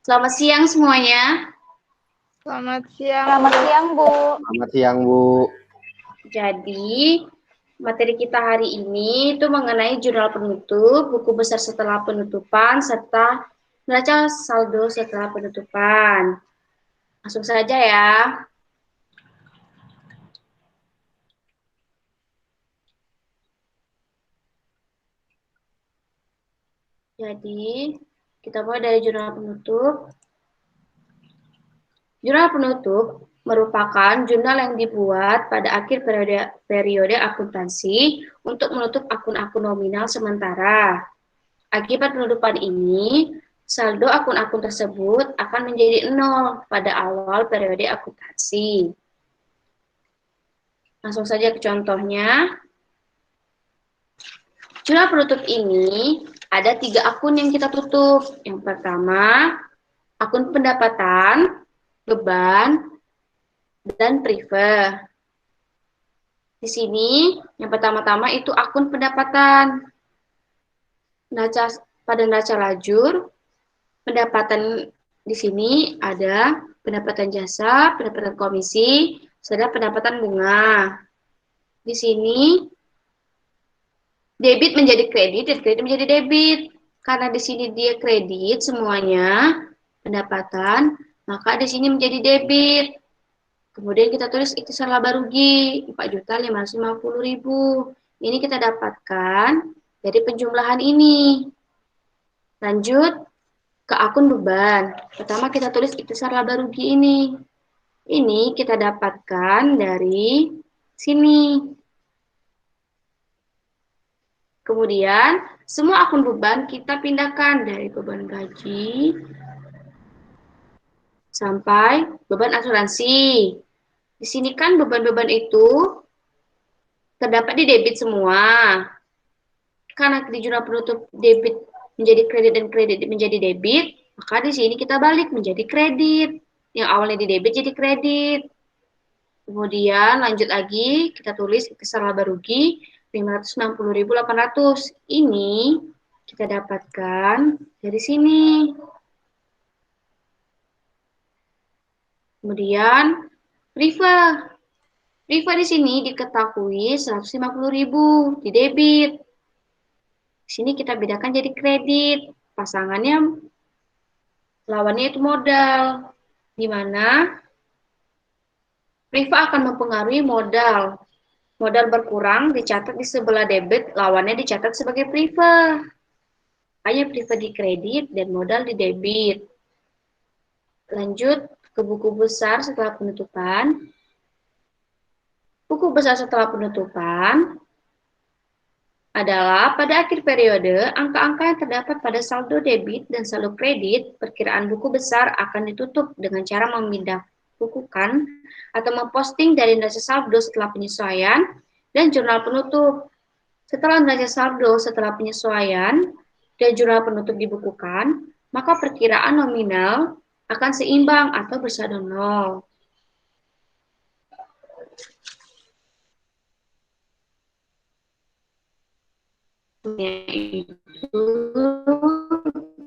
Selamat siang semuanya. Selamat siang. Selamat siang, Bu. Selamat siang, Bu. Jadi, materi kita hari ini itu mengenai jurnal penutup, buku besar setelah penutupan, serta neraca saldo setelah penutupan. Langsung saja ya. Jadi, kita mulai dari jurnal penutup. Jurnal penutup merupakan jurnal yang dibuat pada akhir periode akuntansi untuk menutup akun-akun nominal sementara. Akibat penutupan ini, saldo akun-akun tersebut akan menjadi nol pada awal periode akuntansi. Langsung saja ke contohnya. Jurnal penutup ini ada 3 akun yang kita tutup. Yang pertama, akun pendapatan, beban, dan prive. Di sini, yang pertama-tama itu akun pendapatan. Pada neraca lajur, pendapatan di sini ada pendapatan jasa, pendapatan komisi, serta pendapatan bunga. Di sini debit menjadi kredit dan kredit menjadi debit. Karena di sini dia kredit semuanya pendapatan, maka di sini menjadi debit. Kemudian kita tulis ikhtisar laba rugi 4.550.000. Ini kita dapatkan dari penjumlahan ini. Lanjut ke akun beban. Pertama kita tulis ikhtisar laba rugi ini. Ini kita dapatkan dari sini. Kemudian semua akun beban kita pindahkan dari beban gaji sampai beban asuransi. Di sini kan beban-beban itu terdapat di debit semua. Karena di jurnal penutup debit menjadi kredit dan kredit menjadi debit, maka di sini kita balik menjadi kredit. Yang awalnya di debit jadi kredit. Kemudian lanjut lagi, kita tulis ikhtisar laba rugi 560.800. Ini kita dapatkan dari sini. Kemudian prive. Prive di sini diketahui 150.000 di debit. Di sini kita bedakan jadi kredit. Pasangannya lawannya itu modal. Di mana prive akan mempengaruhi modal. Modal berkurang dicatat di sebelah debit, lawannya dicatat sebagai prive. Hanya prive di kredit dan modal di debit. Lanjut ke buku besar setelah penutupan. Buku besar setelah penutupan adalah pada akhir periode, angka-angka yang terdapat pada saldo debit dan saldo kredit, perkiraan buku besar akan ditutup dengan cara memindah bukukan atau memposting dari neraca saldo setelah penyesuaian dan jurnal penutup. Setelah neraca saldo setelah penyesuaian dan jurnal penutup dibukukan, maka perkiraan nominal akan seimbang atau bersaldo nol. Yaitu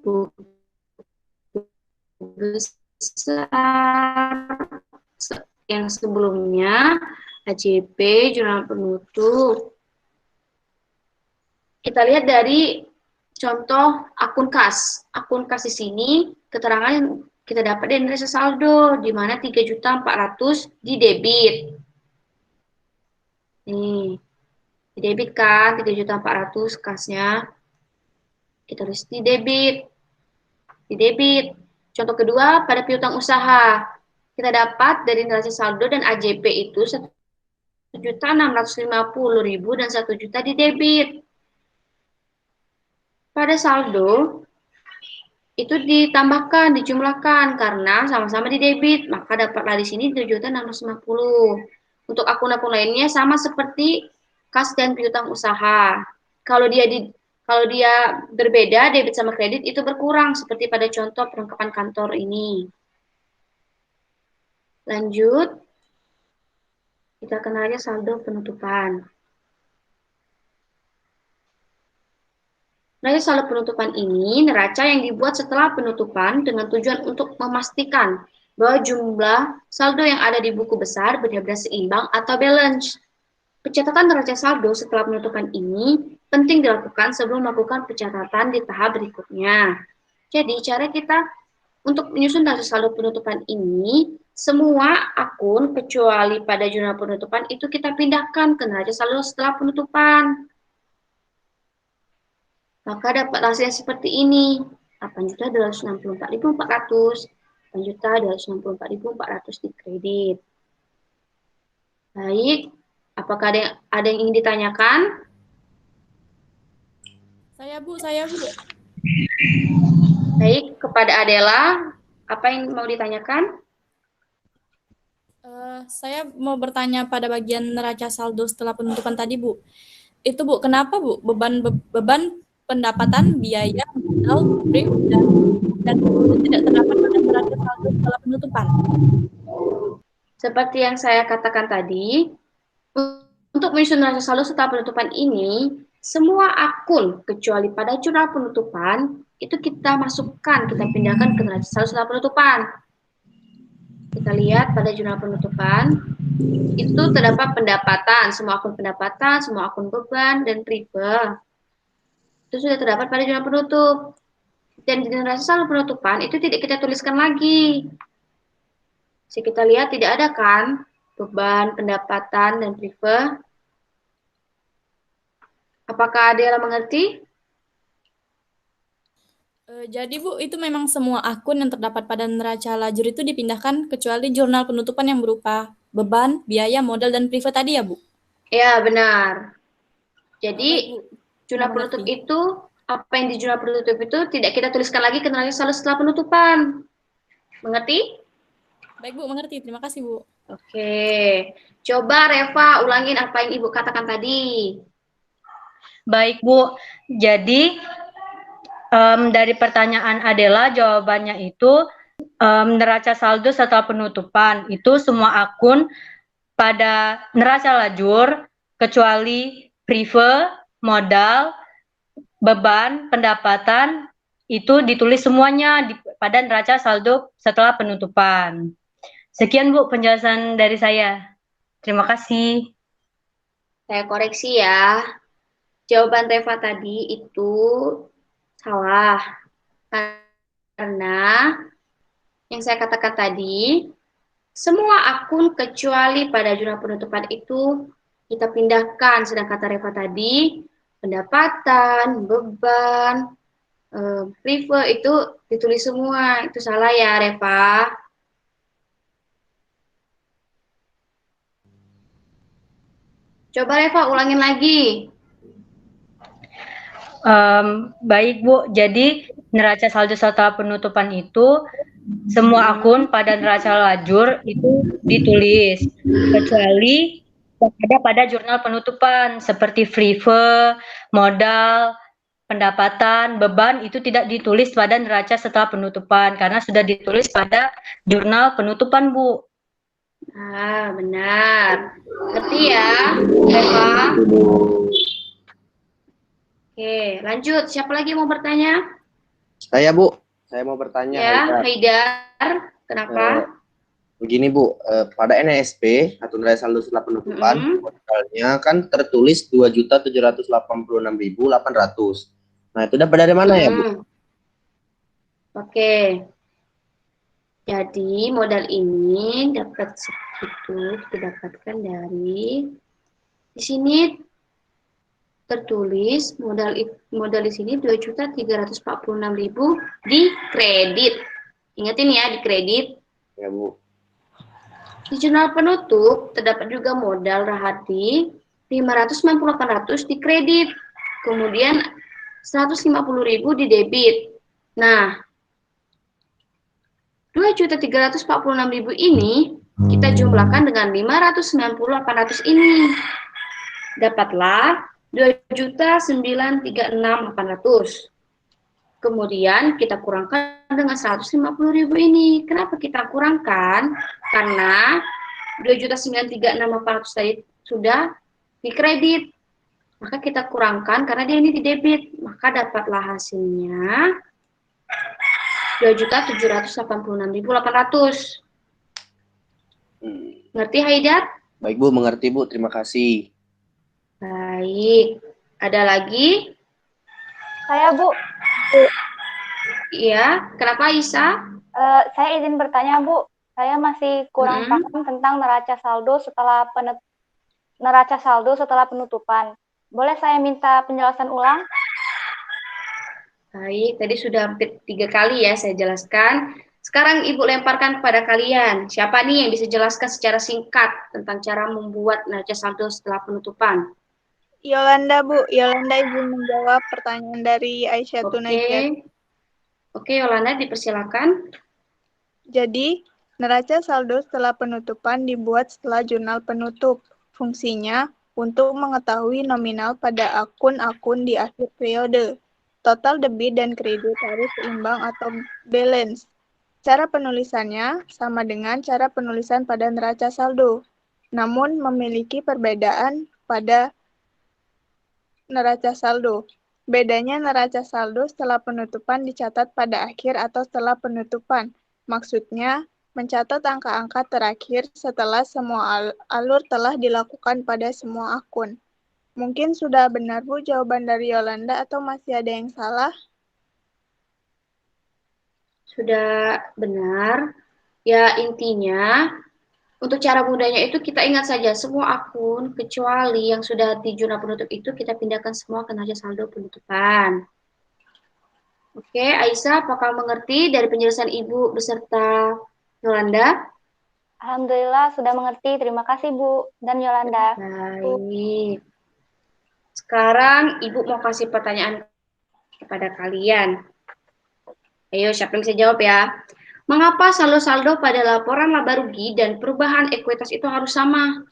buku besar yang sebelumnya AJP, jurnal penutup. Kita lihat dari contoh akun kas. Akun kas di sini keterangan yang kita dapat dari neraca saldo di mana 3.400.000 di debit. Nih, di debit kan 3.400.000 kasnya. Kita tulis di debit. Di debit. Contoh kedua pada piutang usaha. Kita dapat dari neraca saldo dan AJP itu 1.650.000 dan 1 juta di debit. Pada saldo itu ditambahkan, dijumlahkan karena sama-sama di debit, maka dapatlah di sini 7.650. Untuk akun-akun lainnya sama seperti kas dan piutang usaha. Kalau dia berbeda debit sama kredit itu berkurang seperti pada contoh perlengkapan kantor ini. Lanjut, kita kenalnya saldo penutupan. Neraca saldo penutupan ini neraca yang dibuat setelah penutupan dengan tujuan untuk memastikan bahwa jumlah saldo yang ada di buku besar benar-benar seimbang atau balance. Pencatatan neraca saldo setelah penutupan ini penting dilakukan sebelum melakukan pencatatan di tahap berikutnya. Jadi, cara kita untuk menyusun neraca saldo penutupan ini, semua akun kecuali pada jurnal penutupan itu kita pindahkan ke neraca saldo setelah penutupan. Maka dapat hasil seperti ini. 8.264.400, 8.264.400 di kredit. Baik, apakah ada yang ingin ditanyakan? Saya Bu. Baik, kepada Adela, apa yang mau ditanyakan? Saya mau bertanya pada bagian neraca saldo setelah penutupan tadi, Bu. Itu Bu, kenapa Bu beban pendapatan, biaya, modal, brief, dan itu tidak terdapat pada neraca saldo setelah penutupan? Seperti yang saya katakan tadi, untuk menyusun neraca saldo setelah penutupan ini, semua akun kecuali pada jurnal penutupan itu kita masukkan, kita pindahkan ke neraca saldo setelah penutupan. Kita lihat pada jurnal penutupan, itu terdapat pendapatan, semua akun pendapatan, semua akun beban, dan riba. Itu sudah terdapat pada jurnal penutup. Dan di neraca saldo penutupan itu tidak kita tuliskan lagi. Jadi kita lihat tidak ada kan beban, pendapatan, dan riba. Apakah ada yang mengerti? Jadi Bu, itu memang semua akun yang terdapat pada neraca lajur itu dipindahkan kecuali jurnal penutupan yang berupa beban, biaya, modal, dan privat tadi ya Bu? Ya, benar. Oh, baik Jadi, Bu. jurnal Saya penutup mengerti. itu, apa yang di jurnal penutup itu tidak kita tuliskan lagi ke neraca saldo setelah penutupan. Mengerti? Baik Bu, mengerti. Terima kasih Bu. Oke. Coba Reva ulangin apa yang Ibu katakan tadi. Baik, Bu. Jadi, dari pertanyaan Adela, jawabannya itu neraca saldo setelah penutupan. Itu semua akun pada neraca lajur, kecuali prive, modal, beban, pendapatan, itu ditulis semuanya pada neraca saldo setelah penutupan. Sekian, Bu, penjelasan dari saya. Terima kasih. Saya koreksi ya. Jawaban Reva tadi itu salah. Karena yang saya katakan tadi, semua akun kecuali pada jurnal penutupan itu kita pindahkan. Sedang kata Reva tadi, pendapatan, beban, prive itu ditulis semua. Itu salah ya, Reva. Coba Reva ulangin lagi. Baik, Bu. Jadi neraca saldo setelah penutupan itu semua akun pada neraca lajur itu ditulis kecuali yang ada pada jurnal penutupan seperti prive, modal, pendapatan, beban itu tidak ditulis pada neraca setelah penutupan karena sudah ditulis pada jurnal penutupan, Bu. Ah, benar. Ngerti ya, Reva? Oke, lanjut. Siapa lagi yang mau bertanya? Saya, Bu. Saya mau bertanya, Ya, Haidar. Haidar. Kenapa? Begini, Bu. Pada NSP, atau neraca saldo setelah penutupan, modalnya kan tertulis 2.786.800. Nah, itu dapat dari mana ya, Bu? Oke. Jadi, modal ini dapat segitu didapatkan dari di sini tertulis modal di sini 2.346.000 di kredit. Ingatin ya, di kredit. Ya, Bu. Di jurnal penutup terdapat juga modal Rahadi 598.800 di kredit. Kemudian 150.000 di debit. Nah, 2.346.000 ini kita jumlahkan dengan 598.800 ini. Dapatlah 2.936.800. Kemudian kita kurangkan dengan 150.000 ini. Kenapa kita kurangkan? Karena 2.936.800 tadi sudah dikredit. Maka kita kurangkan karena dia ini di debit. Maka dapatlah hasilnya 2.786.800. Ngerti Haidar? Baik Bu, mengerti Bu. Terima kasih. Baik. Ada lagi? Saya Bu, Iya. Kenapa Isa? saya izin bertanya Bu, saya masih kurang paham tentang neraca saldo setelah penutupan. Boleh saya minta penjelasan ulang? Baik, tadi sudah hampir 3 kali ya saya jelaskan. Sekarang Ibu lemparkan kepada kalian. Siapa nih yang bisa jelaskan secara singkat tentang cara membuat neraca saldo setelah penutupan? Yolanda, Bu. Yolanda izin menjawab pertanyaan dari Aisyah Tunajat. Oke, Yolanda dipersilakan. Jadi, neraca saldo setelah penutupan dibuat setelah jurnal penutup. Fungsinya untuk mengetahui nominal pada akun-akun di akhir periode. Total debit dan kredit harus seimbang atau balance. Cara penulisannya sama dengan cara penulisan pada neraca saldo, namun memiliki perbedaan pada neraca saldo. Bedanya neraca saldo setelah penutupan dicatat pada akhir atau setelah penutupan. Maksudnya, mencatat angka-angka terakhir setelah semua alur telah dilakukan pada semua akun. Mungkin sudah benar Bu jawaban dari Yolanda atau masih ada yang salah? Sudah benar. Ya, intinya untuk cara mudahnya itu kita ingat saja semua akun kecuali yang sudah di jurnal penutup itu kita pindahkan semua ke neraca saldo penutupan. Oke, Aisyah, apakah mengerti dari penjelasan Ibu beserta Yolanda? Alhamdulillah sudah mengerti. Terima kasih Bu dan Yolanda. Baik. Sekarang Ibu mau kasih pertanyaan kepada kalian. Ayo, siapa yang bisa jawab ya? Mengapa saldo-saldo pada laporan laba rugi dan perubahan ekuitas itu harus sama?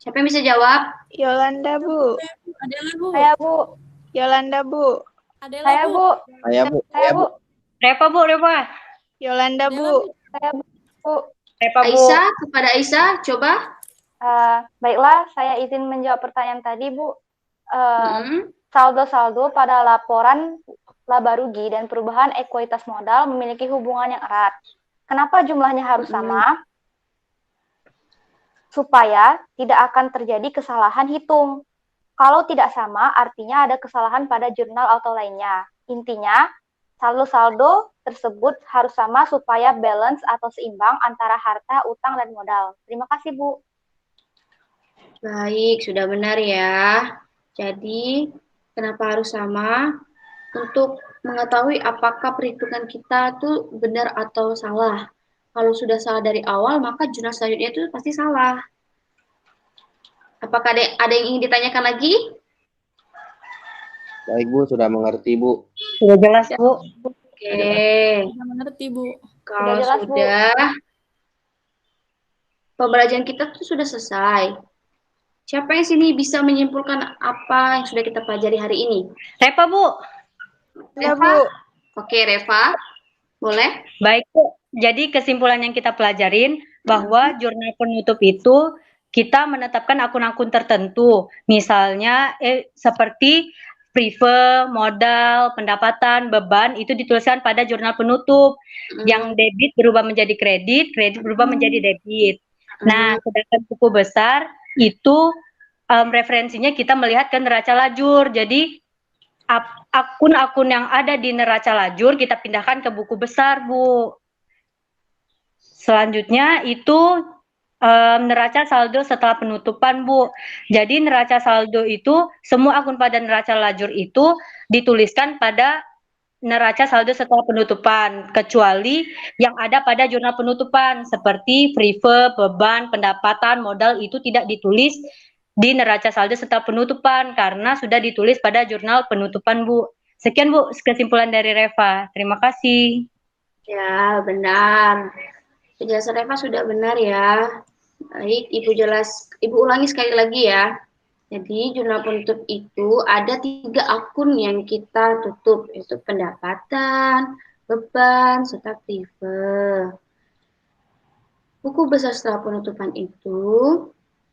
Siapa yang bisa jawab? Yolanda, Bu. Adela, Bu. Saya Bu. Yolanda, Bu. Adela, Saya Bu. Saya Bu. Saya Bu. Repa, Bu, Repa. Yolanda, Adela, Bu. Saya Bu. Repa, Bu. Aisyah, kepada Aisyah, coba. Baiklah, saya izin menjawab pertanyaan tadi Bu. Hmm. Saldo-saldo pada laporan laba rugi dan perubahan ekuitas modal memiliki hubungan yang erat. Kenapa jumlahnya harus sama? Supaya tidak akan terjadi kesalahan hitung. Kalau tidak sama, artinya ada kesalahan pada jurnal atau lainnya. Intinya, saldo-saldo tersebut harus sama supaya balance atau seimbang antara harta, utang, dan modal. Terima kasih, Bu. Baik, sudah benar ya. Jadi, kenapa harus sama? Untuk mengetahui apakah perhitungan kita tuh benar atau salah. Kalau sudah salah dari awal, maka jurnal selanjutnya itu pasti salah. Apakah ada yang ingin ditanyakan lagi? Baik Bu, sudah mengerti Bu. Sudah jelas, Bu. Oke. Sudah mengerti, Bu. Kalau jelas, Bu. sudah, pembelajaran kita tuh sudah selesai. Siapa yang sini bisa menyimpulkan apa yang sudah kita pelajari hari ini? Repa, Bu. Ya, Reva? Bu. Oke, Reva. Boleh? Baik, Bu. Jadi kesimpulan yang kita pelajarin bahwa jurnal penutup itu kita menetapkan akun-akun tertentu. Misalnya seperti prive, modal, pendapatan, beban itu dituliskan pada jurnal penutup. Yang debit berubah menjadi kredit, kredit berubah menjadi debit. Nah, sedangkan buku besar itu referensinya kita melihat ke neraca lajur. Jadi akun-akun yang ada di neraca lajur kita pindahkan ke buku besar, Bu. Selanjutnya itu neraca saldo setelah penutupan, Bu. Jadi neraca saldo itu semua akun pada neraca lajur itu dituliskan pada neraca saldo setelah penutupan, kecuali yang ada pada jurnal penutupan seperti prive, beban, pendapatan, modal itu tidak ditulis di neraca saldo setelah penutupan karena sudah ditulis pada jurnal penutupan, Bu. Sekian, Bu, kesimpulan dari Reva. Terima kasih. Ya, benar. Penjelasan Reva sudah benar ya. Baik, Ibu ulangi sekali lagi ya. Jadi jurnal penutup itu ada 3 akun yang kita tutup, yaitu pendapatan, beban, serta prive. Buku besar setelah penutupan itu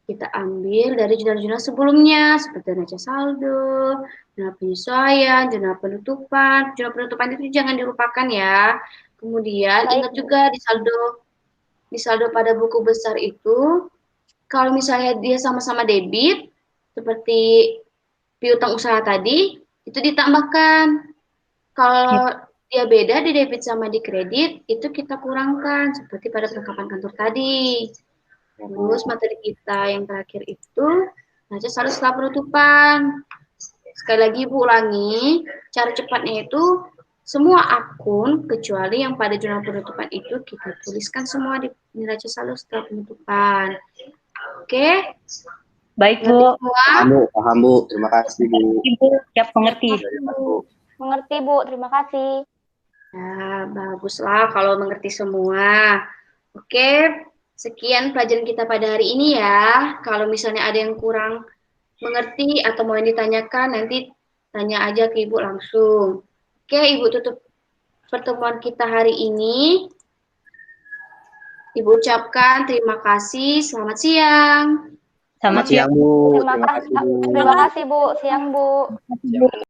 kita ambil dari jurnal-jurnal sebelumnya, seperti neraca saldo, jurnal penyesuaian, jurnal penutupan. Jurnal penutupan itu jangan dilupakan ya. Kemudian Baik, ingat juga di saldo pada buku besar itu, kalau misalnya dia sama-sama debit, seperti piutang usaha tadi, itu ditambahkan. Kalau dia beda di debit sama di kredit, itu kita kurangkan, seperti pada perlengkapan kantor tadi. Terus materi kita yang terakhir itu neraca saldo setelah penutupan. Sekali lagi Ibu ulangi, cara cepatnya itu semua akun kecuali yang pada jurnal penutupan itu kita tuliskan semua di neraca saldo setelah penutupan. Oke? Baik, Ngerti Bu. semua? Paham, Bu. Terima kasih, Bu. Ibu, siap mengerti. mengerti Bu, terima kasih. Nah, baguslah kalau mengerti semua. Oke, sekian pelajaran kita pada hari ini ya. Kalau misalnya ada yang kurang mengerti atau mau yang ditanyakan, nanti tanya aja ke Ibu langsung. Oke, Ibu tutup pertemuan kita hari ini. Ibu ucapkan terima kasih. Selamat siang. Selamat Selamat siang, Bu. Terima kasih Bu. Siang Bu. Siang, Bu.